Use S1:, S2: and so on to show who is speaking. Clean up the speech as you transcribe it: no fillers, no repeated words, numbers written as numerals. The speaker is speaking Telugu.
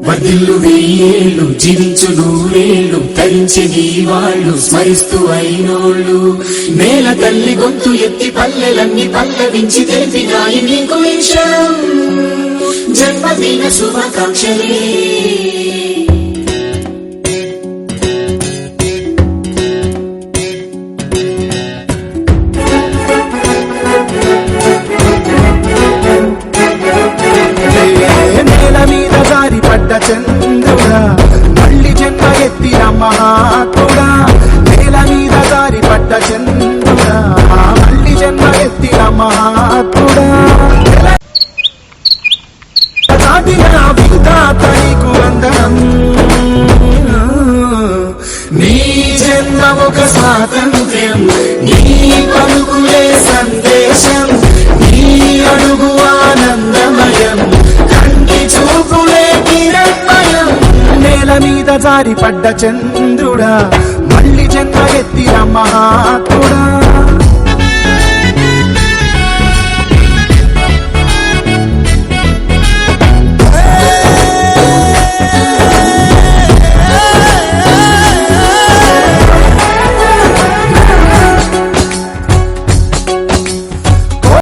S1: వర్ధిల్లు వెయ్యేళ్ళు జీవించు నూరేళ్ళు తరించి నీ వాళ్ళు స్మరిస్తూ అయినోళ్ళు నేల తల్లి గొంతు ఎత్తి పల్లెలన్నీ పల్లవించి తెలిపినాయి నీకు విషయం జన్మదిన శుభాకాంక్షలే
S2: చంద్రుడా మళ్ళీ జన్మ ఎత్తిన మహాత్ముడా నేల మీద దారి పడ్డ చంద్రుడా మళ్ళీ జన్మ ఎత్తిన మహాత్ముడా నీకు వందనం
S1: నీ జన్మ ఒక స్వాతంత్ర్యం నీ పలుకులే సందేశం నీ అడుగు ఆనందమయం కంటి చూపులే
S2: నేల మీద జారి పడ్డ చంద్రుడా మళ్ళీ జన్మ ఎత్తిన మహాత్ముడా